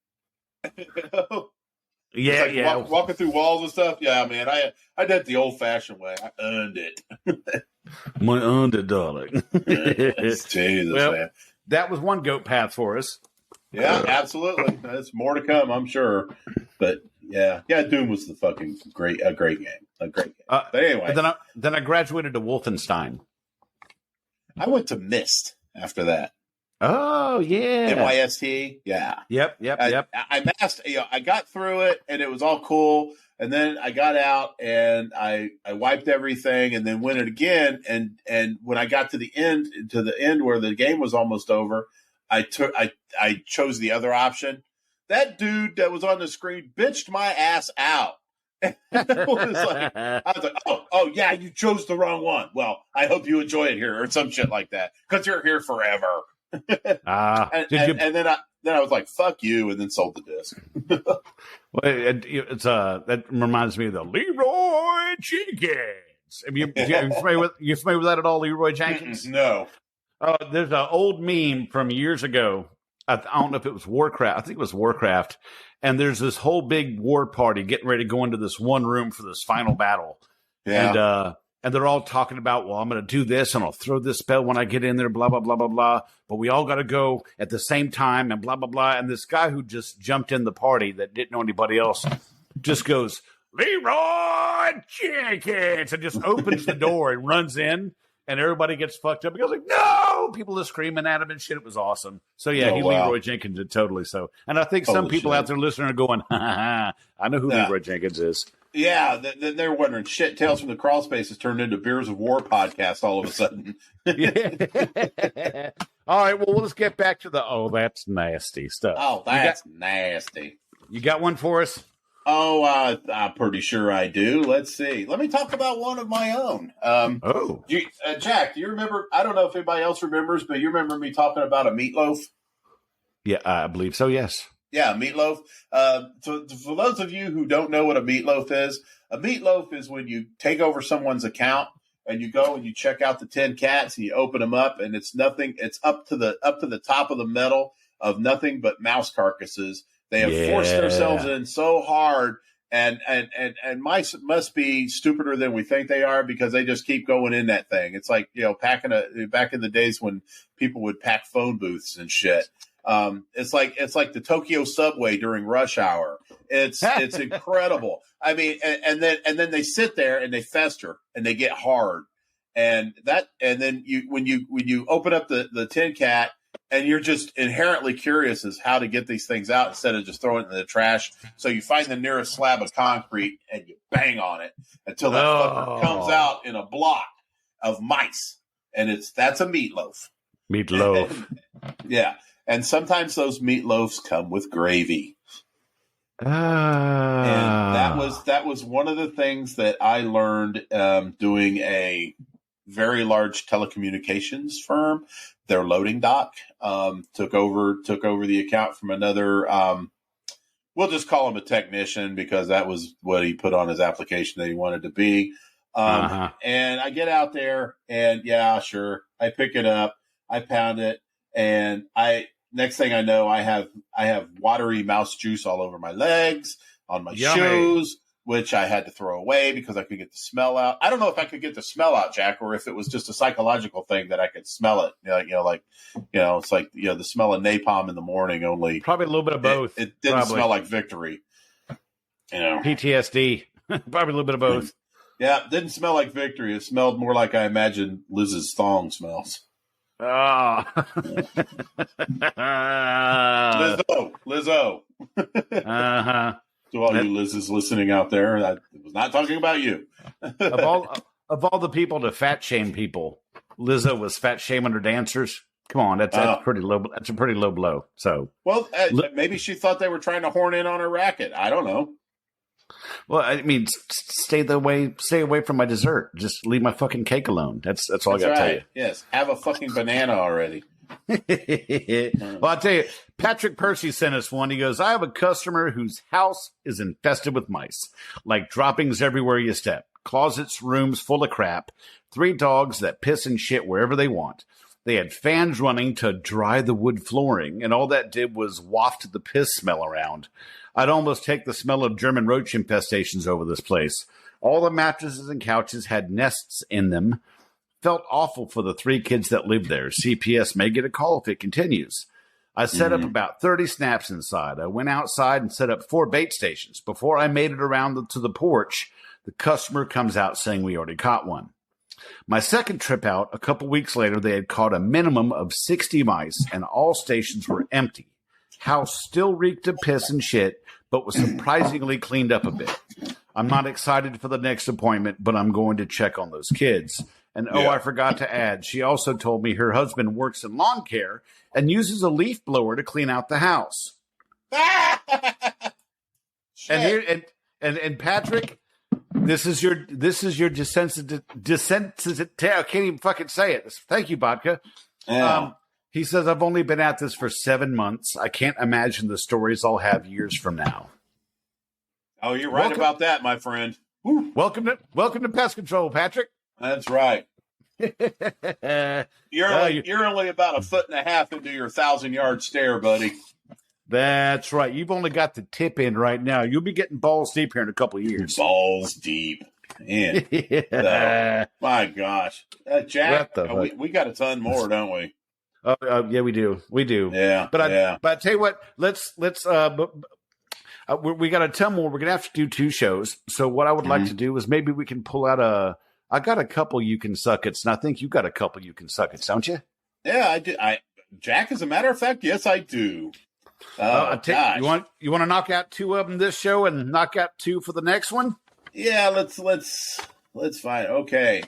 C: Walking through walls and stuff. Yeah, man, I did it the old fashioned way. I earned it.
B: My earned it, darling.
C: Jesus, man.
B: That was one goat path for us.
C: Yeah, absolutely. There's more to come, I'm sure. But yeah, Doom was the fucking great game. But anyway,
B: then I graduated to Wolfenstein.
C: I went to Myst after that.
B: Oh yeah,
C: MYST. Yeah.
B: Yep.
C: I masked. I got through it, and it was all cool. And then I got out, and I wiped everything, and then went it again. And when I got to the end where the game was almost over, I chose the other option. That dude that was on the screen bitched my ass out. I was like, oh yeah, you chose the wrong one. Well, I hope you enjoy it here, or some shit like that, because you're here forever. And then I was like, fuck you, and then sold the disc.
B: Well, that reminds me of the Leroy Jenkins. You familiar with that at all, Leroy Jenkins?
C: No.
B: There's an old meme from years ago. I don't know if it was Warcraft. I think it was Warcraft. And there's this whole big war party getting ready to go into this one room for this final battle. Yeah. And they're all talking about, well, I'm going to do this and I'll throw this spell when I get in there, blah, blah, blah, blah, blah. But we all got to go at the same time and blah, blah, blah. And this guy who just jumped in the party that didn't know anybody else just goes, Leroy Jenkins, and just opens the door and runs in. And everybody gets fucked up. He goes like, no! People are screaming at him and shit. It was awesome. So, yeah, Leroy Jenkins did totally so. And I think some people out there listening are going, I know who Leroy Jenkins is.
C: Yeah, they're wondering, shit, Tales from the Crawl Space has turned into Beers of War podcast all of a sudden.
B: All right, well, let's get back to that's nasty stuff.
C: Oh, that's nasty.
B: You got one for us?
C: Oh, I'm pretty sure I do. Let's see. Let me talk about one of my own. Jack, do you remember? I don't know if anybody else remembers, but you remember me talking about a meatloaf?
B: Yeah, I believe so, yes.
C: Yeah, meatloaf. So for those of you who don't know what a meatloaf is when you take over someone's account and you go and you check out the 10 cats and you open them up and it's nothing. It's up to the top of the metal of nothing but mouse carcasses. They have forced themselves in so hard, and mice must be stupider than we think they are because they just keep going in that thing. It's like, back in the days when people would pack phone booths and shit. It's like the Tokyo subway during rush hour. It's incredible. I mean, and then they sit there and they fester and they get hard, and then when you open up the tin cat and you're just inherently curious as how to get these things out instead of just throwing it in the trash. So you find the nearest slab of concrete and you bang on it until that fucker comes out in a block of mice, and that's a meatloaf.
B: Meatloaf.
C: Yeah. And sometimes those meatloafs come with gravy. And that was one of the things that I learned doing a very large telecommunications firm. Their loading dock took over the account from another. We'll just call him a technician because that was what he put on his application that he wanted to be. And I get out there, and yeah, sure, I pick it up, I pound it, and next thing I know, I have watery mouse juice all over my legs, on my shoes, which I had to throw away because I could get the smell out. I don't know if I could get the smell out, Jack, or if it was just a psychological thing that I could smell it. It's like the smell of napalm in the morning. Only
B: probably a little bit of both.
C: It didn't smell like victory.
B: PTSD. Probably a little bit of both.
C: Yeah, it didn't smell like victory. It smelled more like I imagine Liz's thong smells. Lizzo. To all you Liz's listening out there, I was not talking about you.
B: of all the people to fat shame people, Lizzo was fat shaming her dancers. Come on, that's pretty low. That's a pretty low blow. So,
C: well, maybe she thought they were trying to horn in on her racket. I don't know.
B: Well, I mean, stay away from my dessert. Just leave my fucking cake alone. That's all I got to tell you.
C: Yes, have a fucking banana already.
B: Well, I'll tell you, Patrick Percy sent us one. He goes, I have a customer whose house is infested with mice, like droppings everywhere you step, closets, rooms full of crap, 3 dogs that piss and shit wherever they want. They had fans running to dry the wood flooring, and all that did was waft the piss smell around. I'd almost take the smell of German roach infestations over this place. All the mattresses and couches had nests in them. Felt awful for the 3 kids that lived there. CPS may get a call if it continues. I set up about 30 snaps inside. I went outside and set up 4 bait stations. Before I made it around to the porch, the customer comes out saying we already caught one. My second trip out, a couple weeks later, they had caught a minimum of 60 mice, and all stations were empty. House still reeked of piss and shit, but was surprisingly cleaned up a bit. I'm not excited for the next appointment, but I'm going to check on those kids. And I forgot to add, she also told me her husband works in lawn care and uses a leaf blower to clean out the house. And Patrick, this is your desensitized. I can't even fucking say it. Thank you, Vodka.
C: Yeah.
B: He says, I've only been at this for 7 months. I can't imagine the stories I'll have years from now.
C: Oh, you're right about that, my friend. Woo.
B: Welcome to Pest Control, Patrick.
C: That's right. You're only about 1.5 feet into your 1,000-yard stare, buddy.
B: That's right. You've only got the tip in right now. You'll be getting balls deep here in a couple of years.
C: Balls deep. Man. My gosh. Jack, we got a ton more, don't we?
B: Yeah, we do. We do.
C: Yeah.
B: But I tell you what, let's we got a ton more. We're going to have to do 2 shows. So what I would like to do is maybe we can pull out I got a couple you can suck it's, and I think you got a couple you can suck it's, don't you?
C: Yeah, I do. Jack, as a matter of fact, yes, I do.
B: You want to knock out 2 of them this show and knock out 2 for the next one?
C: Yeah, let's find. Okay.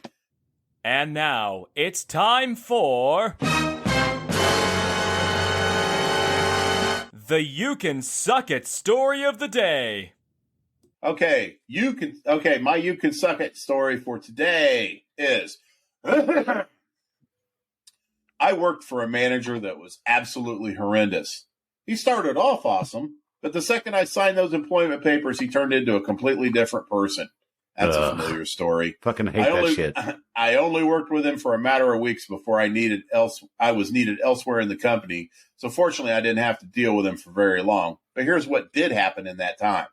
D: And now it's time for the You Can Suck It story of the day.
C: Okay, my You Can Suck It story for today is I worked for a manager that was absolutely horrendous. He started off awesome, but the second I signed those employment papers, he turned into a completely different person. That's a familiar story.
B: Fucking hate that shit.
C: I only worked with him for a matter of weeks before I was needed elsewhere in the company. So fortunately, I didn't have to deal with him for very long. But here's what did happen in that time.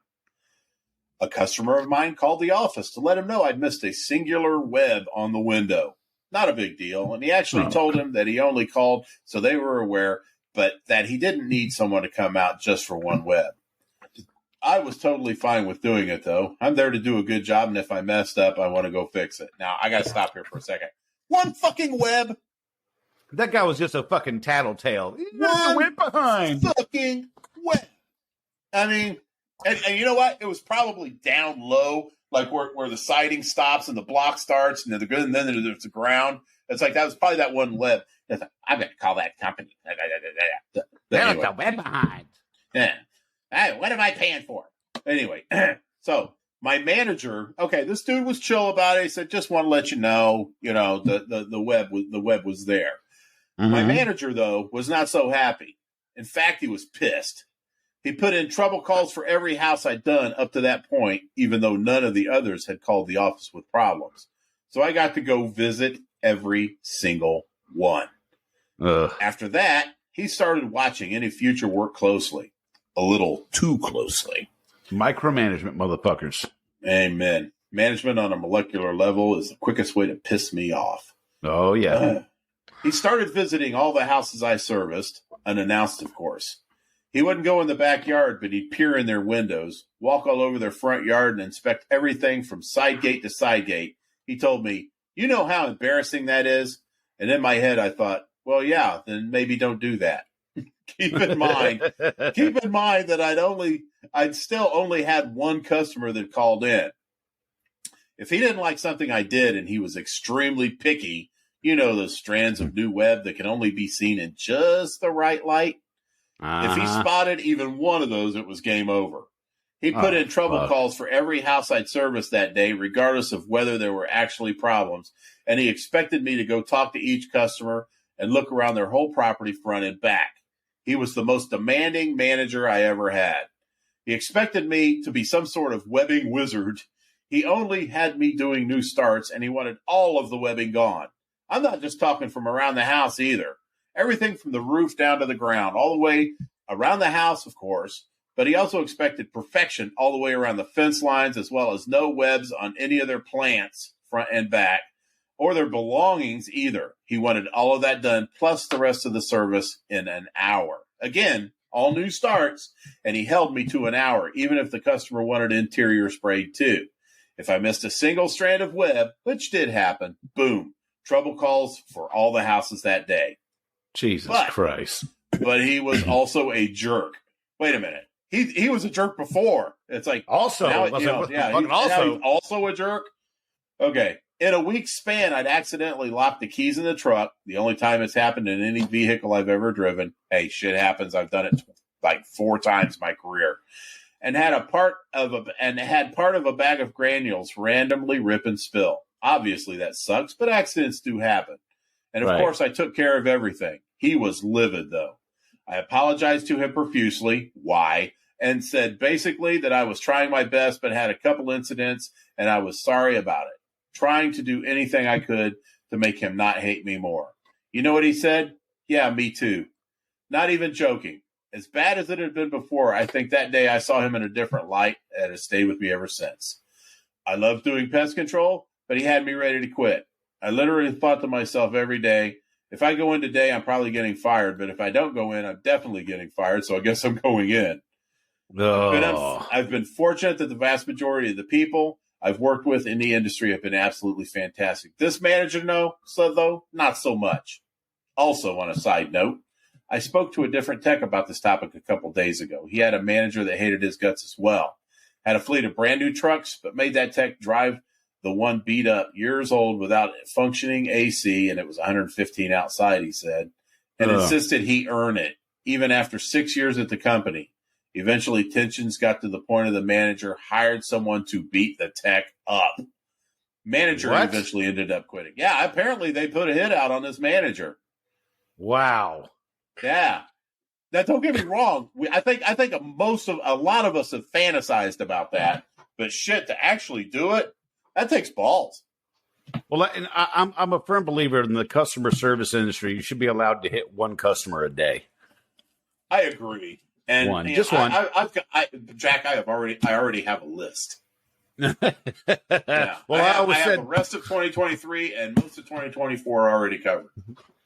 C: A customer of mine called the office to let him know I'd missed a singular web on the window. Not a big deal. And he actually told him that he only called so they were aware but that he didn't need someone to come out just for one web. I was totally fine with doing it, though. I'm there to do a good job, and if I messed up, I want to go fix it. Now, I got to stop here for a second. One fucking web.
B: That guy was just a fucking tattletale. He
C: One
B: went behind.
C: fucking web. I mean, and you know what? It was probably down low, like where the siding stops and the block starts, and then there's the ground. It's like that was probably that one web. It's like, I'm going to call that company.
B: There's a web behind.
C: Yeah. Hey, what am I paying for? Anyway, so my manager, okay, this dude was chill about it. He said, just want to let you know, the web was there.
B: Mm-hmm.
C: My manager, though, was not so happy. In fact, he was pissed. He put in trouble calls for every house I'd done up to that point, even though none of the others had called the office with problems. So I got to go visit every single one.
B: Ugh.
C: After that, he started watching any future work closely. A little too closely.
B: Micromanagement, motherfuckers.
C: Amen. Management on a molecular level is the quickest way to piss me off.
B: Oh, yeah.
C: He started visiting all the houses I serviced, unannounced, of course. He wouldn't go in the backyard, but he'd peer in their windows, walk all over their front yard, and inspect everything from side gate to side gate. He told me, you know how embarrassing that is? And in my head, I thought, well, yeah, then maybe don't do that. Keep in mind that I'd still only had one customer that called in. If he didn't like something I did and he was extremely picky, those strands of new web that can only be seen in just the right light. If he spotted even one of those, it was game over. He put in trouble calls for every house I'd serviced that day, regardless of whether there were actually problems. And he expected me to go talk to each customer and look around their whole property front and back. He was the most demanding manager I ever had. He expected me to be some sort of webbing wizard. He only had me doing new starts, and he wanted all of the webbing gone. I'm not just talking from around the house either. Everything from the roof down to the ground, all the way around the house, of course. But he also expected perfection all the way around the fence lines, as well as no webs on any of their plants, front and back, or their belongings either. He wanted all of that done, plus the rest of the service in an hour. Again, all new starts, and he held me to an hour, even if the customer wanted interior sprayed too. If I missed a single strand of web, which did happen, boom, trouble calls for all the houses that day.
B: Jesus Christ.
C: But he was also a jerk. Wait a minute. He was a jerk before. It's like
B: also,
C: he's also a jerk. Okay. In a week's span, I'd accidentally locked the keys in the truck. The only time it's happened in any vehicle I've ever driven. Hey, shit happens. I've done it like 4 times in my career. And had part of a bag of granules randomly rip and spill. Obviously, that sucks, but accidents do happen. And of course, I took care of everything. He was livid, though. I apologized to him profusely. Why? And said basically that I was trying my best, but had a couple incidents, and I was sorry about it. Trying to do anything I could to make him not hate me more. You know what he said? Yeah, me too. Not even joking. As bad as it had been before, I think that day I saw him in a different light, and it has stayed with me ever since. I love doing pest control, but he had me ready to quit. I literally thought to myself every day, if I go in today, I'm probably getting fired, but if I don't go in, I'm definitely getting fired, so I guess I'm going in. I've been fortunate that the vast majority of the people I've worked with in the industry have been absolutely fantastic. This manager, though, not so much. Also, on a side note, I spoke to a different tech about this topic a couple days ago. He had a manager that hated his guts as well. Had a fleet of brand new trucks, but made that tech drive the one beat up, years old, without functioning AC, and it was 115 outside, he said, and insisted he earn it, even after 6 years at the company. Eventually, tensions got to the point of the manager hired someone to beat the tech up. Manager eventually ended up quitting. Yeah, apparently they put a hit out on this manager.
B: Wow.
C: Yeah. Now, don't get me wrong. I think a lot of us have fantasized about that, but shit, to actually do it, that takes balls.
B: Well, and I'm a firm believer in the customer service industry. You should be allowed to hit one customer a day.
C: I agree. And
B: one.
C: Jack, I already have a list. Yeah.
B: Well, I
C: have the rest of 2023 and most of 2024 already covered.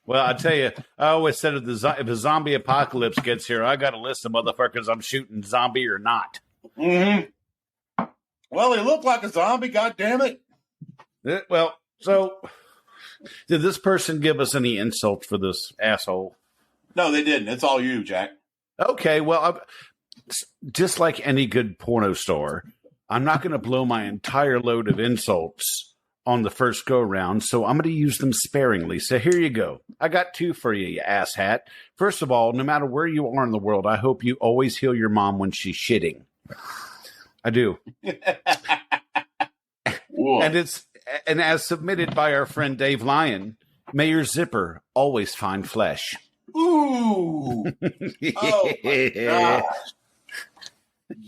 B: Well, I tell you, I always said if a zombie apocalypse gets here, I got a list of motherfuckers I'm shooting, zombie or not.
C: Mm-hmm. Well, he looked like a zombie. God damn it!
B: Well, so did this person give us any insults for this asshole?
C: No, they didn't. It's all you, Jack.
B: Okay, well, just like any good porno star, I'm not going to blow my entire load of insults on the first go round, so I'm going to use them sparingly. So here you go. I got two for you, you asshat. First of all, no matter where you are in the world, I hope you always heal your mom when she's shitting. I do. And as submitted by our friend Dave Lyon, may your zipper always find flesh.
C: Ooh. Oh my gosh.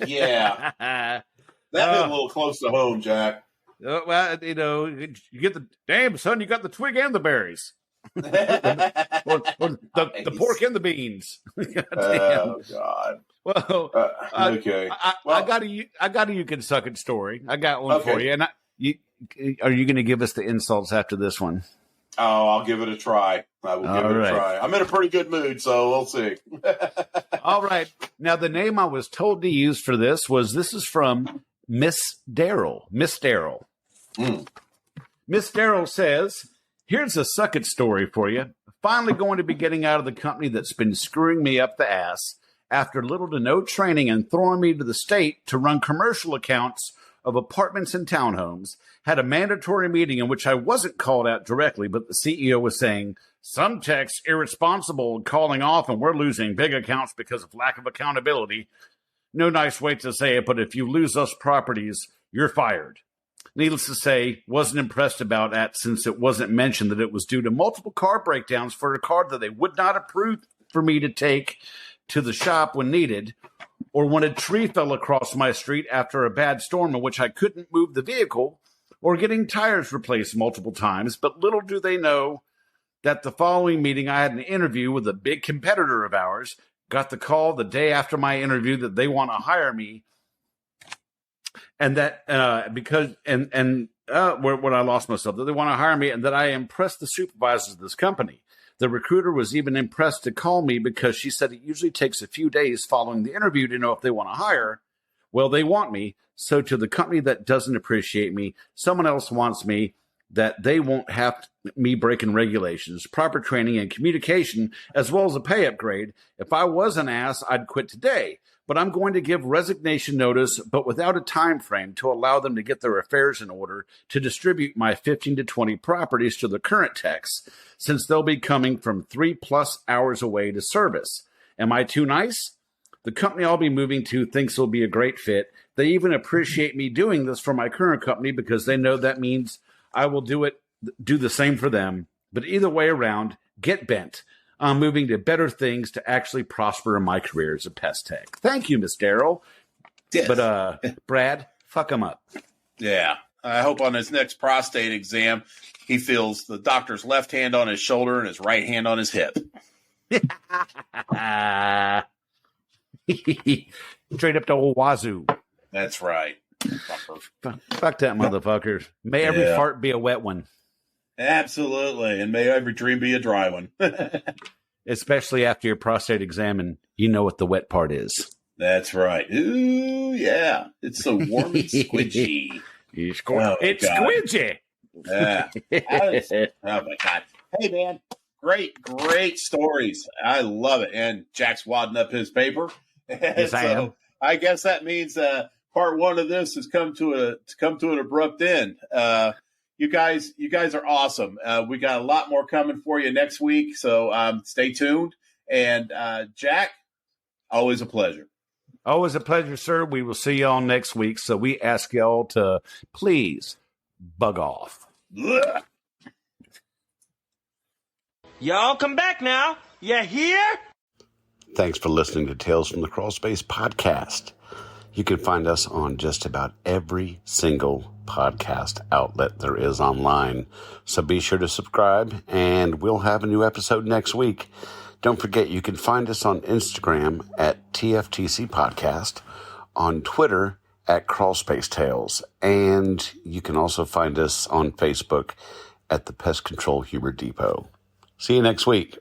C: Yeah. That hit a little close to home, Jack.
B: Well, you know, you get the damn son. You got the twig and the berries, or the pork and the beans.
C: Oh God.
B: Well,
C: okay.
B: I got a you can suck it story. I got one for you. And are you going to give us the insults after this one?
C: Oh, I'll give it a try. I will give it a try. I'm in a pretty good mood, so we'll see.
B: All right. Now, the name I was told to use for this is from Miss Darrell. Miss Darrell. Miss Darrell says, here's a suck it story for you. Finally going to be getting out of the company that's been screwing me up the ass after little to no training and throwing me to the state to run commercial accounts of apartments and townhomes. Had a mandatory meeting in which I wasn't called out directly, but the CEO was saying, some tech's irresponsible and calling off and we're losing big accounts because of lack of accountability. No nice way to say it, but if you lose us properties, you're fired. Needless to say, wasn't impressed about that since it wasn't mentioned that it was due to multiple car breakdowns for a car that they would not approve for me to take to the shop when needed, or when a tree fell across my street after a bad storm in which I couldn't move the vehicle, or getting tires replaced multiple times. But little do they know that the following meeting I had an interview with a big competitor of ours, got the call the day after my interview that they want to hire me. And that when I lost myself, that they want to hire me and that I impressed the supervisors of this company. The recruiter was even impressed to call me because she said it usually takes a few days following the interview to know if they want to hire. Well, they want me. So to the company that doesn't appreciate me, someone else wants me, that they won't have me breaking regulations, proper training and communication, as well as a pay upgrade. If I was an ass, I'd quit today. But I'm going to give resignation notice, but without a time frame to allow them to get their affairs in order to distribute my 15 to 20 properties to the current techs, since they'll be coming from 3+ hours away to service. Am I too nice? The company I'll be moving to thinks it'll be a great fit. They even appreciate me doing this for my current company because they know that means I will do the same for them. But either way around, get bent. I'm moving to better things to actually prosper in my career as a pest tech. Thank you, Miss Darrell.
C: Yes.
B: But, Brad, fuck him up.
C: Yeah. I hope on his next prostate exam, he feels the doctor's left hand on his shoulder and his right hand on his hip.
B: Straight up to old wazoo.
C: That's right.
B: Fuck that motherfucker. May every fart be a wet one.
C: Absolutely. And may every dream be a dry one.
B: Especially after your prostate exam and you know what the wet part is.
C: That's right. Ooh, yeah. It's so warm and squidgy.
B: It's squidgy.
C: Yeah. Oh, my God. Hey, man. Great stories. I love it. And Jack's wadding up his paper.
B: Yes, I am.
C: I guess that means part one of this has come to an abrupt end. You guys are awesome. We got a lot more coming for you next week, so stay tuned. And Jack, always a pleasure.
B: Always a pleasure, sir. We will see y'all next week. So we ask y'all to please bug off.
C: Ugh.
E: Y'all come back now. You hear?
B: Thanks for listening to Tales from the Crawl Space podcast. You can find us on just about every single podcast outlet there is online. So be sure to subscribe, and we'll have a new episode next week. Don't forget, you can find us on Instagram at TFTC Podcast, on Twitter at Crawl Space Tales, and you can also find us on Facebook at the Pest Control Humor Depot. See you next week.